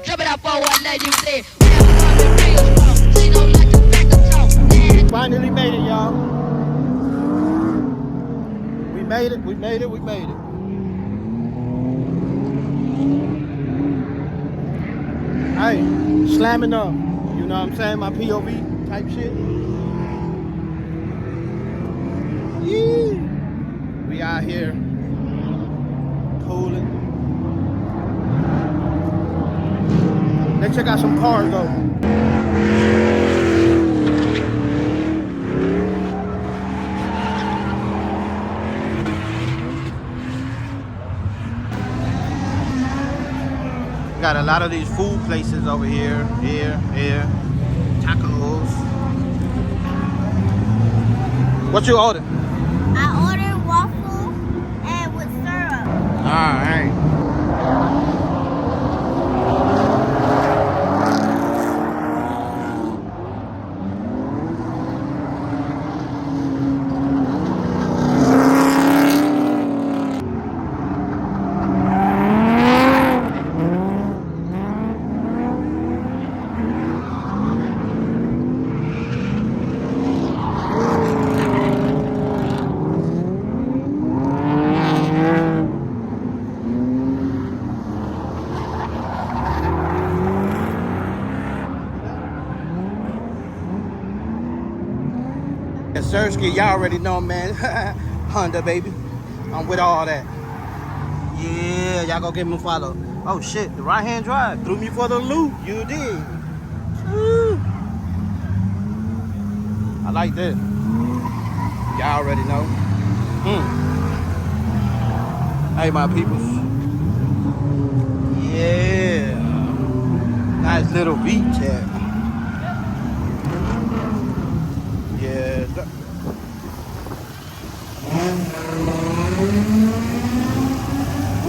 Drop it out for one let you say. She don't like to back the talk. Finally made it, y'all. We made it, we made it, we made it. Hey, slamming up. You know what I'm saying? My POV type shit. Yeah. We out here cooling. Let's check out some cars though. Got a lot of these food places over here. Here. Tacos. What you order? I ordered waffle and with syrup. Alright. SskCarGang, y'all already know, man. Honda, baby. I'm with all that. Yeah, y'all go give me a follow. Oh shit, the right hand drive threw me for the loop. You did. Woo. I like that. Y'all already know. Hey, my peoples. Yeah. Nice little beach here. Yeah.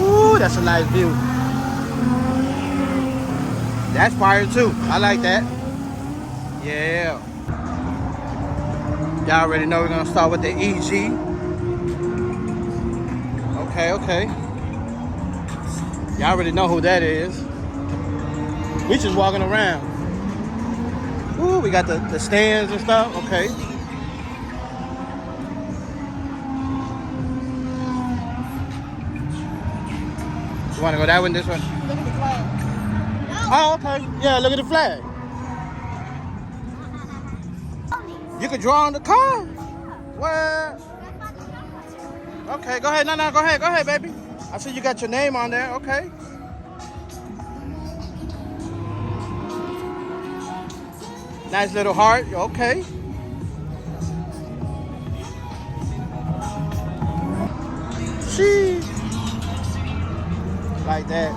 Ooh, that's a nice view. That's fire too. I like that. Yeah. Y'all already know we're gonna start with the EG. Okay. Y'all already know who that is. We just walking around. Ooh, we got the stands and stuff. Okay. You want to go that one, this one? Look at the flag. Oh, okay. Yeah, look at the flag. You could draw on the car. What? Okay, go ahead. No, go ahead, baby. I see you got your name on there. Okay. Nice little heart. Okay. See. Like that.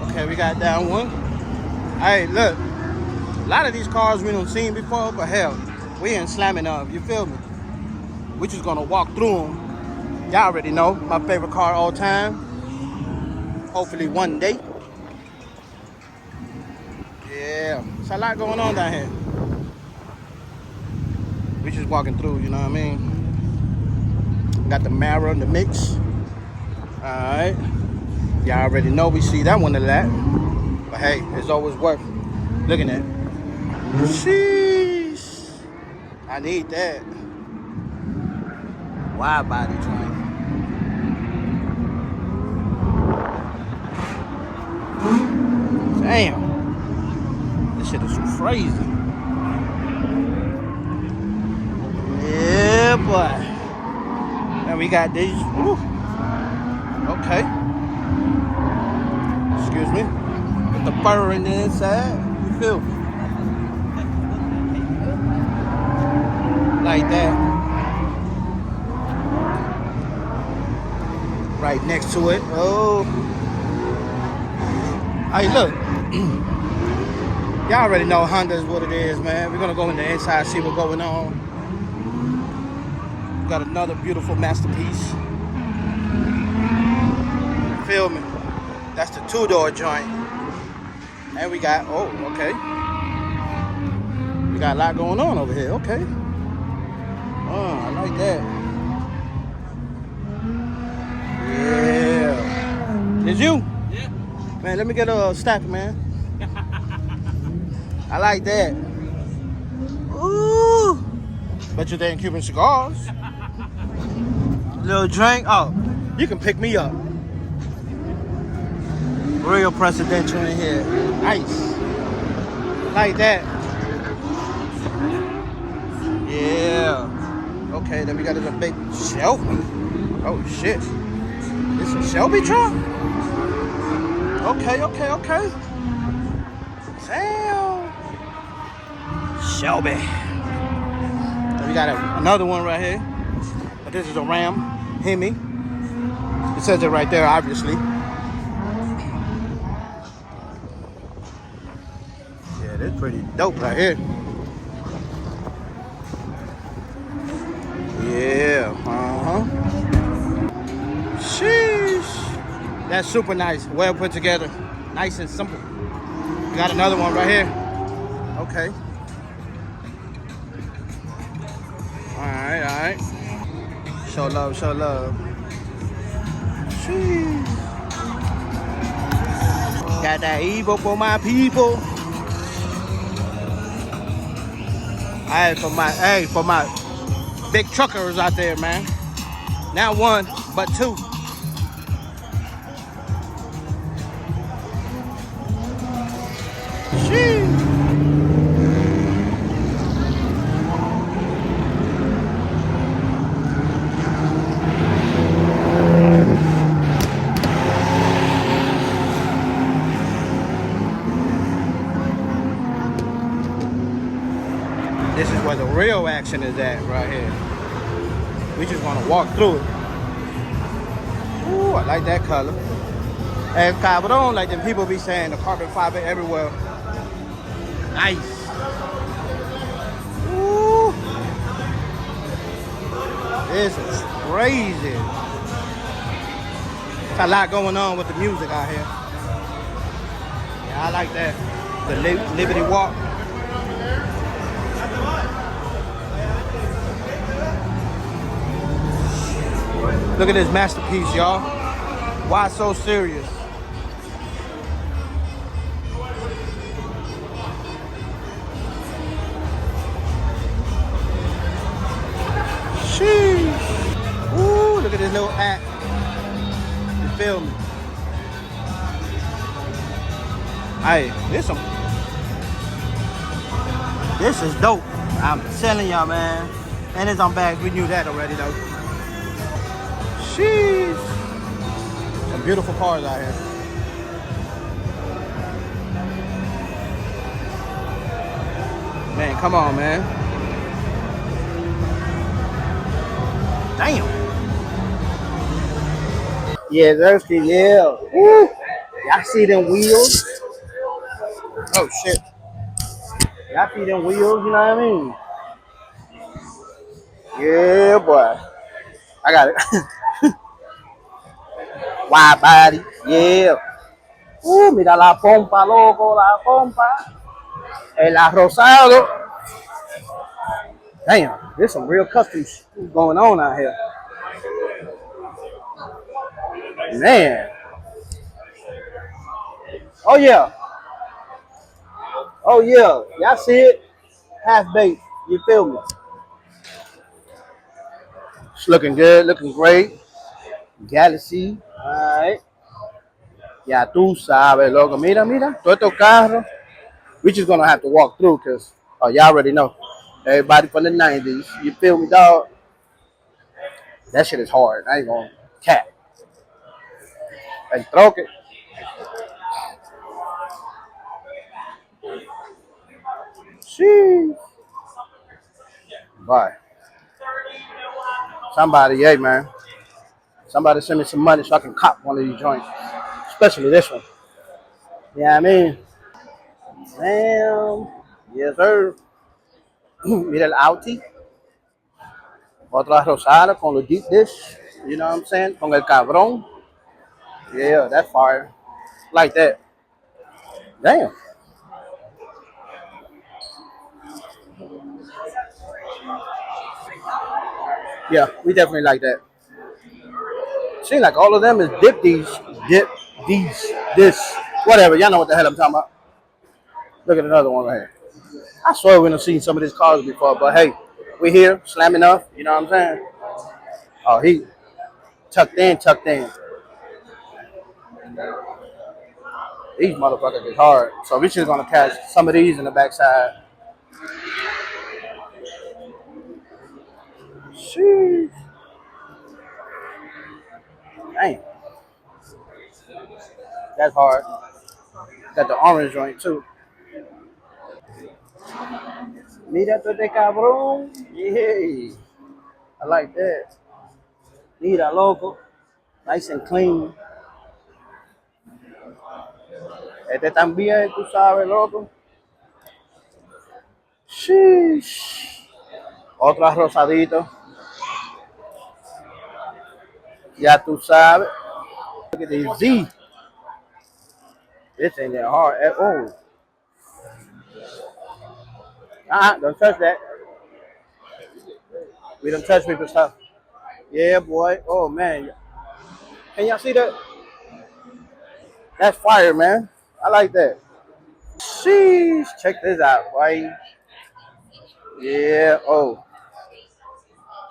Okay, we got that one. Hey, look. A lot of these cars we don't seen before, but hell, we ain't slamming up. You feel me? We just gonna walk through them. Y'all already know my favorite car all time. Hopefully one day. Yeah, it's a lot going on down here. We just walking through, you know what I mean? Got the Mara in the mix. Alright. Y'all already know we see that one a lot. But hey, it's always worth looking at. Sheesh. I need that. Wide body joint. Damn. This shit is crazy. Yeah, boy. And we got these. Woo. Okay. Excuse me. With the fur in the inside. You feel me? Like that. Right next to it. Oh. Hey, look. Y'all already know Honda is what it is, man. We're gonna go in the inside, see what's going on. Got another beautiful masterpiece. You feel me? That's the two-door joint. And we got, oh, okay. We got a lot going on over here, okay. Oh, I like that. Yeah. Is you? Yeah. Man, let me get a stack, man. I like that. Ooh. Bet you they ain't Cuban cigars. Little drink. Oh, you can pick me up. Real presidential in here. Nice. Like that. Yeah. Okay, then we got this big Shelby. Oh shit. This a Shelby truck? Okay. Damn. Shelby. Then we got another one right here. But this is a Ram Hemi. It says it right there, obviously. Yeah, this is pretty dope right here. Yeah, Sheesh. That's super nice, well put together, nice and simple. We got another one right here. Okay. All right. Show love. Sheesh. Got that evil for my people. For my big truckers out there, man. Not one, but two. Sheesh. This is where the real action is at, right here. We just want to walk through it. Ooh, I like that color. And Cabron, like them people be saying, the carbon fiber everywhere. Nice. Ooh. This is crazy. There's a lot going on with the music out here. Yeah, I like that. The Liberty Walk. Look at this masterpiece, y'all. Why so serious? Sheesh. Ooh, look at this little act. You feel me? Hey, this is dope. I'm telling y'all, man. And it's on bags. We knew that already, though. Sheesh. Some beautiful cars out here. Man, come on, man. Damn. Yeah, Zersky, yeah. Woo. Y'all see them wheels? Oh, shit. Y'all see them wheels, you know what I mean? Yeah, boy. I got it. Wide body, yeah. Mira la pompa, loco, la pompa. El arrozado. Damn, there's some real custom shit going on out here. Man. Oh, yeah. Y'all see it? Half baked. You feel me? It's looking good, looking great. Galaxy. Alright. Ya tú sabes, loco. Mira. Todos estos carros. We just gonna have to walk through because y'all already know. Everybody from the 90s. You feel me, dog? That shit is hard. I ain't gonna cap. And troque. Sheesh. Bye. Somebody, hey, man. Somebody send me some money so I can cop one of these joints. Especially this one. You know what I mean? Damn. Yes, sir. Mira el Audi. Otra rosada con los deep dish. You know what I'm saying? Con el cabrón. Yeah, that's fire. Like that. Damn. Yeah, we definitely like that. Seems like all of them is this, whatever. Y'all know what the hell I'm talking about. Look at another one right here. I swear we done seen some of these cars before, but hey, we here, slam enough. You know what I'm saying? Oh, he tucked in, tucked in. These motherfuckers is hard. So we just gonna catch some of these in the backside. Sheesh. Damn, that's hard. Got the orange joint too. Mira tu este cabrón. Yeah, I like that. Mira, loco. Nice and clean. Este también, tú sabes, loco. Sheesh. Otro rosadito. Ya tú sabes. Look at this Z. This ain't that hard at all. Don't touch that. We don't touch people's stuff. Yeah, boy. Oh, man. Can y'all see that? That's fire, man. I like that. Sheesh. Check this out, boy. Yeah. Oh.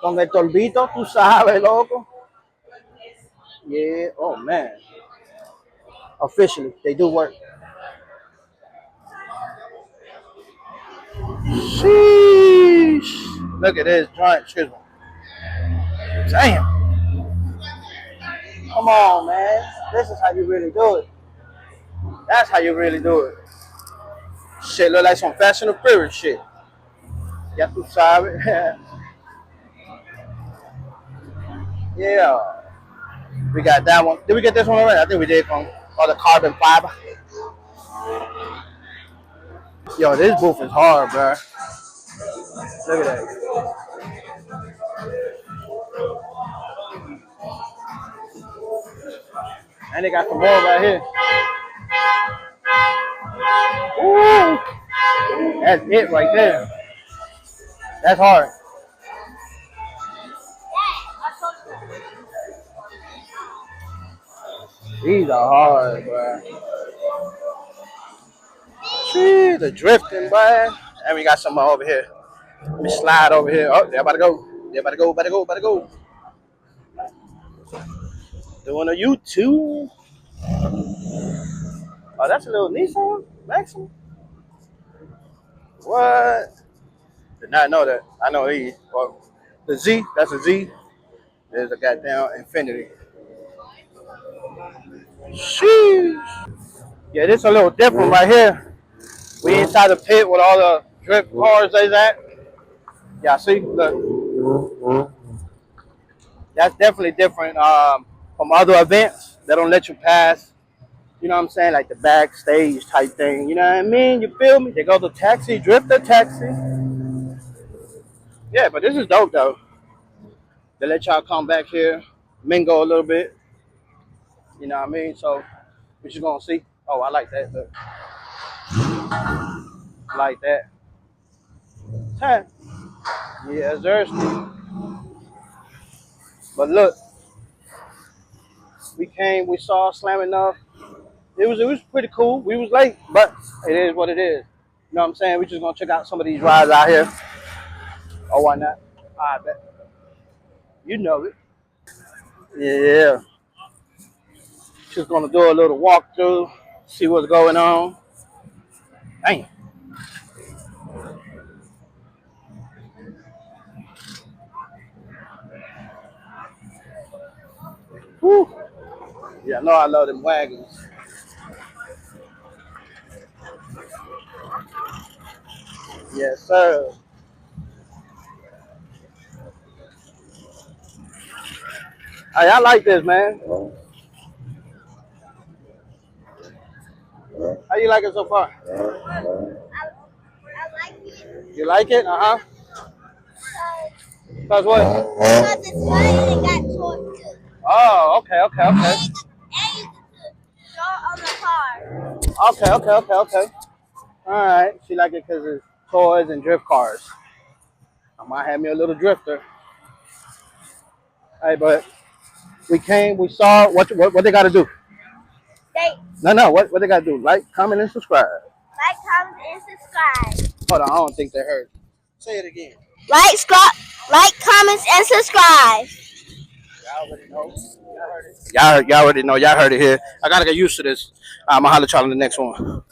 Con el torbito, tú sabes, loco. Yeah. Oh, man. Officially, they do work. Sheesh. Look at this joint. Excuse me. Damn. Come on, man. This is how you really do it. That's how you really do it. Shit look like some Fast and the Furious shit. Ya tú sabes. Yeah. We got that one. Did we get this one already? I think we did on the carbon fiber. Yo, this booth is hard, bro. Look at that. And they got some more right here. Ooh. That's it right there. That's hard. These are hard, bro. See the drifting, boy. And we got some more over here. Let me slide over here. Oh, they're about to go. They're about to go, about to go, about to go. Doing a YouTube. Oh, that's a little Nissan Maxima. What? Did not know that. I know these. Well, the Z, that's a Z. There's a goddamn Infinity. Sheesh. Yeah, this a little different right here. We inside the pit with all the drift cars is at. Y'all see? Look. That's definitely different from other events. They don't let you pass. You know what I'm saying? Like the backstage type thing. You know what I mean? You feel me? They go to taxi, drift the taxi. Yeah, but this is dope though. They let y'all come back here, mingle a little bit. You know what I mean? So what you gonna see? Oh, I like that. Look. Like that. Huh. Yeah, there's. But look, we came, we saw Slam Enough. It was pretty cool. We was late, but it is what it is. You know what I'm saying? We just gonna check out some of these rides out here. Oh, why not? I bet. You know it. Yeah. Just gonna do a little walkthrough, see what's going on. Dang. Whew. Yeah, I know I love them wagons. Yes, sir. Hey, I like this, man. How you like it so far? I like it. You like it? Uh-huh. Cause what? Because it's funny and got torque too. Oh, okay. And you can draw on the car. Okay. All right. She like it because it's toys and drift cars. I might have me a little drifter. Hey, but we came, we saw what they got to do. They No, what they got to do? Like, comment, and subscribe. Like, comment, and subscribe. Hold on, I don't think they heard. Say it again. Like, comments, and subscribe. Y'all already know. Y'all already know. Y'all heard it here. I gotta get used to this. I'm gonna holler at y'all in the next one.